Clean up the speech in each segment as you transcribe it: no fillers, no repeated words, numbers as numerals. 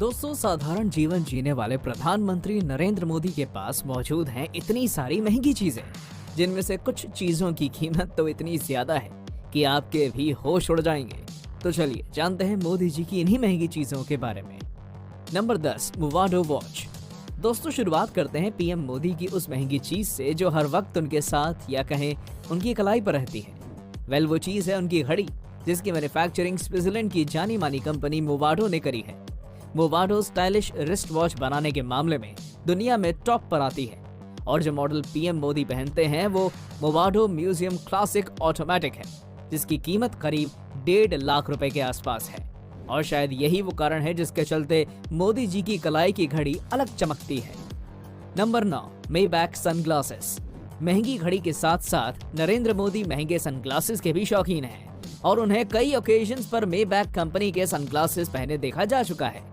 दोस्तों, साधारण जीवन जीने वाले प्रधानमंत्री नरेंद्र मोदी के पास मौजूद हैं इतनी सारी महंगी चीजें, जिनमें से कुछ चीजों की कीमत तो इतनी ज्यादा है कि आपके भी होश उड़ जाएंगे। तो चलिए जानते हैं मोदी जी की इन्हीं महंगी चीजों के बारे में। Number 10, Movado watch. दोस्तों, शुरुआत करते हैं पीएम मोदी की उस महंगी चीज से जो हर वक्त उनके साथ या कहें उनकी कलाई पर रहती है। वो चीज है उनकी घड़ी, जिसकी मैन्युफैक्चरिंग स्विट्जरलैंड की जानी मानी कंपनी मोवाडो ने करी है। मोवाडो स्टाइलिश रिस्ट वॉच बनाने के मामले में दुनिया में टॉप पर आती है और जो मॉडल पीएम मोदी पहनते हैं वो मोवाडो म्यूजियम क्लासिक ऑटोमेटिक है, जिसकी कीमत करीब 1.5 लाख रुपए के आसपास है। और शायद यही वो कारण है जिसके चलते मोदी जी की कलाई की घड़ी अलग चमकती है। Number 9, Maybach sunglasses. महंगी घड़ी के साथ साथ नरेंद्र मोदी महंगे सनग्लासेस के भी शौकीन हैं और उन्हें कई ओकेजन्स पर मेबैक कंपनी के सनग्लासेस पहने देखा जा चुका है।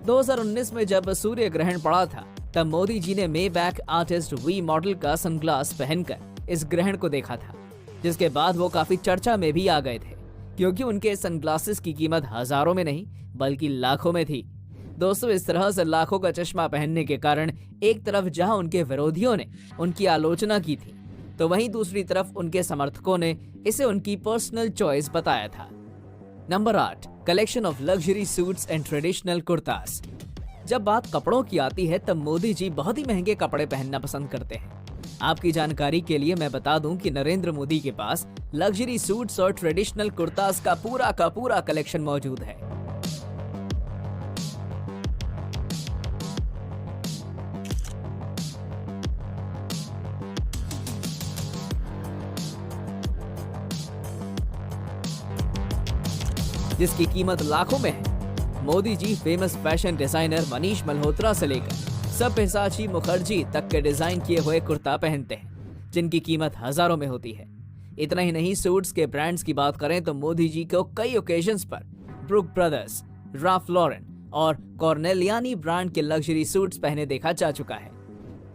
2019 में जब सूर्य ग्रहण पड़ा था, तब मोदी जी ने मेबैक आर्टिस्ट वी मॉडल का सनग्लास पहनकर इस ग्रहण को देखा था, जिसके बाद वो काफी चर्चा में भी आ गए थे, क्योंकि उनके सनग्लासेस की कीमत हजारों में नहीं बल्कि लाखों में थी। दोस्तों, इस तरह से लाखों का चश्मा पहनने के कारण एक तरफ जहां उनके विरोधियों ने उनकी आलोचना की थी, तो वहीं दूसरी तरफ उनके समर्थकों ने इसे उनकी पर्सनल चॉइस बताया था। Number 8, collection of luxury suits and traditional kurtas. जब बात कपड़ों की आती है तब मोदी जी बहुत ही महंगे कपड़े पहनना पसंद करते हैं। आपकी जानकारी के लिए मैं बता दूं कि नरेंद्र मोदी के पास लग्जरी सूट्स और ट्रेडिशनल कुर्तास का पूरा कलेक्शन मौजूद है। जिसकी कीमत लाखों में है। Modi ji famous fashion designer Manish Malhotra से लेकर सब्यसाची मुखर्जी तक के डिजाइन किए हुए कुर्ता पहनते हैं, जिनकी कीमत हजारों में होती है। इतना ही नहीं, सूट्स के ब्रांड्स की बात करें तो मोदी जी को कई ओकेजन्स पर ब्रुक ब्रदर्स, राल्फ लॉरेन और कॉर्नेलियानी ब्रांड के लग्जरी सूट्स पहने देखा जा चुका है,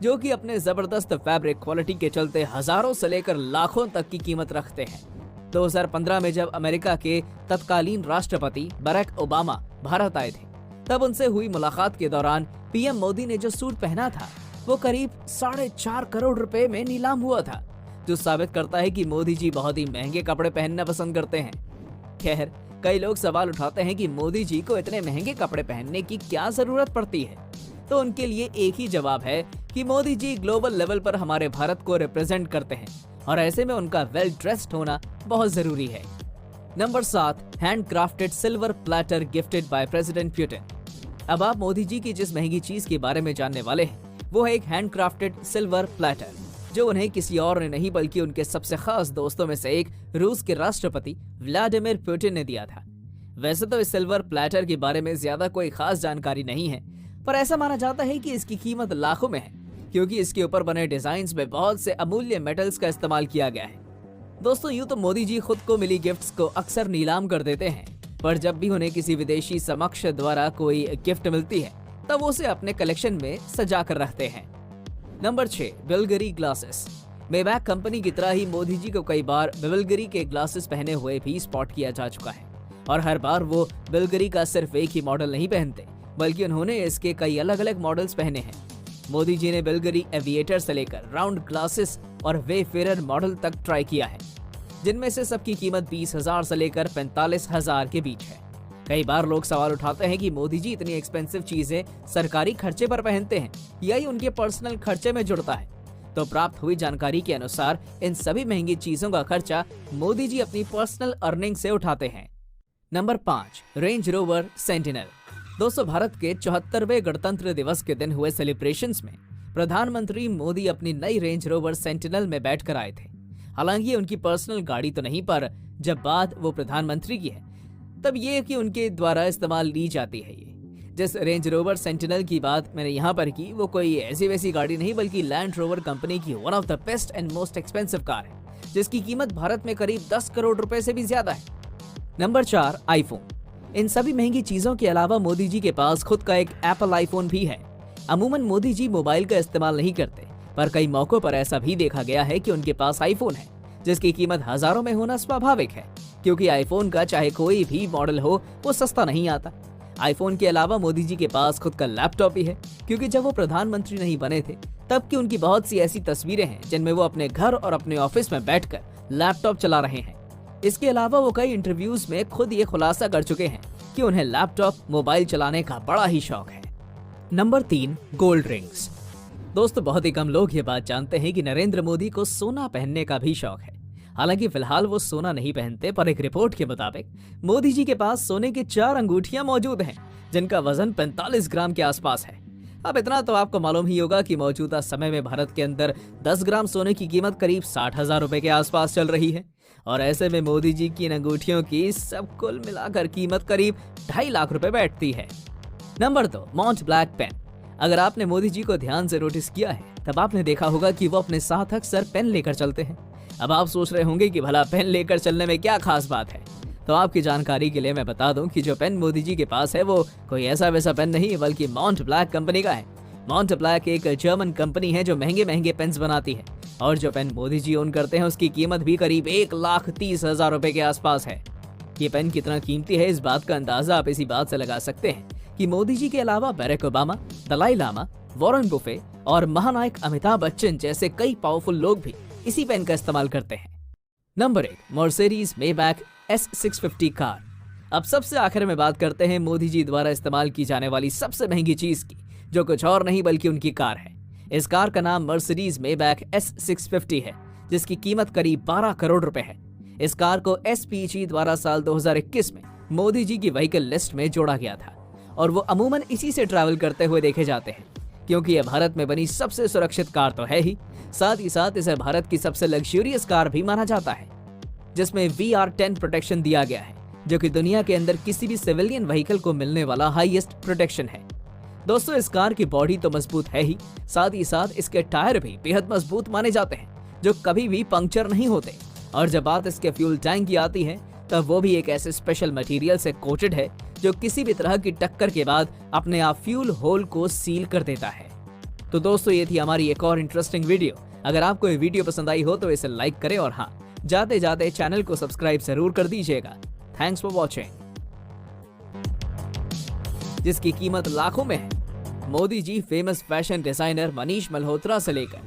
जो कि अपने जबरदस्त फैब्रिक क्वालिटी के चलते हजारों से लेकर लाखों तक की कीमत रखते हैं। 2015 में जब अमेरिका के तत्कालीन राष्ट्रपति बराक ओबामा भारत आए थे, तब उनसे हुई मुलाकात के दौरान पीएम मोदी ने जो सूट पहना था वो करीब 4.5 करोड़ रुपए में नीलाम हुआ था, जो साबित करता है कि मोदी जी बहुत ही महंगे कपड़े पहनना पसंद करते हैं। खैर, कई लोग सवाल उठाते हैं कि मोदी जी को इतने महंगे कपड़े पहनने की क्या जरूरत पड़ती है, तो उनके लिए एक ही जवाब है कि मोदी जी ग्लोबल लेवल पर हमारे भारत को रिप्रेजेंट करते हैं और ऐसे में उनका वेल ड्रेस्ड होना बहुत जरूरी है। Number 7, hand crafted silver platter gifted by president Putin. अब आप मोदी जी की जिस महंगी चीज के बारे में जानने वाले हैं वो है एक हैंड क्राफ्टेड सिल्वर प्लेटर, जो उन्हें किसी और ने नहीं बल्कि उनके सबसे खास दोस्तों में से एक रूस के राष्ट्रपति व्लादिमीर पुतिन ने दिया था। वैसे तो इस सिल्वर प्लेटर के बारे में ज्यादा कोई खास जानकारी नहीं है, पर ऐसा माना जाता है कि इसकी कीमत लाखों में है, क्योंकि इसके ऊपर बने डिजाइन्स में बहुत से अमूल्य मेटल्स का इस्तेमाल किया गया है। दोस्तों, यूं तो मोदी जी खुद को मिली गिफ्ट्स को अक्सर नीलाम कर देते हैं, पर जब भी उन्हें किसी विदेशी समक्ष द्वारा कोई गिफ्ट मिलती है तब वो उसे अपने कलेक्शन में सजा कर रखते हैं। Number 6, Bulgari glasses. Maybach company की तरह ही मोदी जी को कई बार बिल्गरी के ग्लासेस पहने हुए भी स्पॉट किया जा चुका है, और हर बार वो बिल्गरी का सिर्फ एक ही मॉडल नहीं पहनते बल्कि उन्होंने इसके कई अलग अलग मॉडल्स पहने हैं। मोदी जी ने बिल्गरी एविएटर से लेकर राउंड ग्लासेस और वेफेरर मॉडल तक ट्राई किया है, जिनमें से सबकी कीमत 20,000 से लेकर 45,000 के बीच है। कई बार लोग सवाल उठाते हैं कि मोदी जी इतनी एक्सपेंसिव चीजें सरकारी खर्चे पर पहनते हैं या ये उनके पर्सनल खर्चे में जुड़ता है। तो प्राप्त हुई जानकारी के अनुसार इन सभी महंगी चीजों का खर्चा मोदी जी अपनी पर्सनल अर्निंग से उठाते हैं। Number 5, range rover sentinel. दोस्तों, भारत के 74वें गणतंत्र दिवस के दिन हुए सेलिब्रेशंस में प्रधानमंत्री मोदी अपनी नई रेंज रोवर सेंटिनल में बैठकर आए थे। हालांकि ये उनकी पर्सनल गाड़ी तो नहीं, पर जब बात वो प्रधानमंत्री की है तब ये कि उनके द्वारा इस्तेमाल ली जाती है। ये जिस रेंज रोवर सेंटिनल की बात मैंने यहाँ पर की वो कोई ऐसी वैसी गाड़ी नहीं बल्कि लैंड रोवर कंपनी की one of the best and most expensive car है, जिसकी कीमत भारत में करीब 10 करोड़ रुपए से भी ज्यादा है। Number 4, iPhone. इन सभी महंगी चीजों के अलावा मोदी जी के पास खुद का एक एप्पल आईफोन भी है। अमूमन मोदी जी मोबाइल का इस्तेमाल नहीं करते, पर कई मौकों पर ऐसा भी देखा गया है कि उनके पास आईफोन है, जिसकी कीमत हजारों में होना स्वाभाविक है, क्योंकि आईफोन का चाहे कोई भी मॉडल हो वो सस्ता नहीं आता। आईफोन के अलावा मोदी जी के पास खुद का लैपटॉप भी है, क्योंकि जब वो प्रधानमंत्री नहीं बने थे तब की उनकी बहुत सी ऐसी तस्वीरें हैं जिनमें वो अपने घर और अपने ऑफिस में बैठकर लैपटॉप चला रहे हैं। इसके अलावा वो कई इंटरव्यूज में खुद ये खुलासा कर चुके हैं कि उन्हें लैपटॉप, मोबाइल चलाने का बड़ा ही शौक है। Number 3, gold rings. दोस्तों, बहुत ही कम लोग ये बात जानते हैं कि नरेंद्र मोदी को सोना पहनने का भी शौक है। हालांकि फिलहाल वो सोना नहीं पहनते, पर एक रिपोर्ट के मुताबिक मोदी जी के पास सोने की 4 अंगूठियां मौजूद हैं, जिनका वजन 45 ग्राम के आसपास है। अब इतना तो आपको मालूम ही होगा कि मौजूदा समय में भारत के अंदर 10 ग्राम सोने की कीमत करीब 60,000 रुपए के आसपास चल रही है। और ऐसे में मोदी जी की इन अंगूठियों की सब कुल मिलाकर कीमत करीब 2.5 लाख रुपए बैठती है। Number 2, Mont Blanc pen. अगर आपने मोदी जी को ध्यान से नोटिस किया है तब आपने देखा होगा कि वो अपने साथ अक्सर पेन लेकर चलते हैं। अब आप सोच रहे होंगे कि भला पेन लेकर चलने में क्या खास बात है। तो आपकी जानकारी के लिए मैं बता दूं कि जो पेन मोदी जी के पास है वो कोई ऐसा वैसा पेन नहीं, बल्कि मॉन्ट ब्लैक कंपनी का है। मॉन्ट ब्लैक एक जर्मन कंपनी है जो महंगे महंगे पेन्स बनाती है, और जो पेन मोदी जी ओन करते हैं उसकी कीमत भी करीब 1,30,000 रुपए के आसपास है। ये पेन कितना कीमती है, इस बात का अंदाजा आप इसी बात से लगा सकते हैं कि मोदी जी के अलावा Barack Obama, Dalai Lama, Warren Buffett और महानायक अमिताभ बच्चन जैसे कई पावरफुल लोग भी इसी पेन का इस्तेमाल करते हैं। Number 1, Mercedes Maybach S650 car. अब सबसे आखिर में बात करते हैं मोदी जी द्वारा इस्तेमाल की जाने वाली सबसे महंगी चीज की, जो कुछ और नहीं बल्कि उनकी कार है। इस कार का नाम मर्सिडीज मेबैक S650 है, जिसकी कीमत करीब 12 करोड़ रुपए है। इस कार को SPG द्वारा साल 2021 में मोदी जी की व्हीकल लिस्ट में जोड़ा गया था, और वो अमूमन इसी से ट्रैवल करते हुए देखे जाते हैं, क्योंकि यह भारत में बनी सबसे सुरक्षित कार तो है ही, साथ ही साथ इसे भारत की सबसे लग्जरियस कार भी माना जाता है, जिसमें VR10 प्रोटेक्शन दिया गया है, जो कि दुनिया के अंदर किसी भी सिविलियन व्हीकल को मिलने वाला हाईएस्ट प्रोटेक्शन है। दोस्तों, इस कार की बॉडी तो मजबूत है ही, साथ ही साथ इसके टायर भी बेहद मजबूत माने जाते हैं, जो कभी भी पंक्चर नहीं होते। और जब बात इसके फ्यूल टैंक की आती है, तब वो भी एक ऐसे स्पेशल मटेरियल से कोटेड है जो किसी भी तरह की टक्कर के बाद अपने आप फ्यूल होल को सील कर देता है। तो दोस्तों, ये थी हमारी एक और इंटरेस्टिंग वीडियो। अगर आपको ये वीडियो पसंद आई हो तो इसे लाइक करें, और हाँ, जाते जाते चैनल को सब्सक्राइब जरूर कर दीजिएगा। Thanks for watching. जिसकी कीमत लाखों में है, Modi ji famous fashion designer Manish Malhotra से लेकर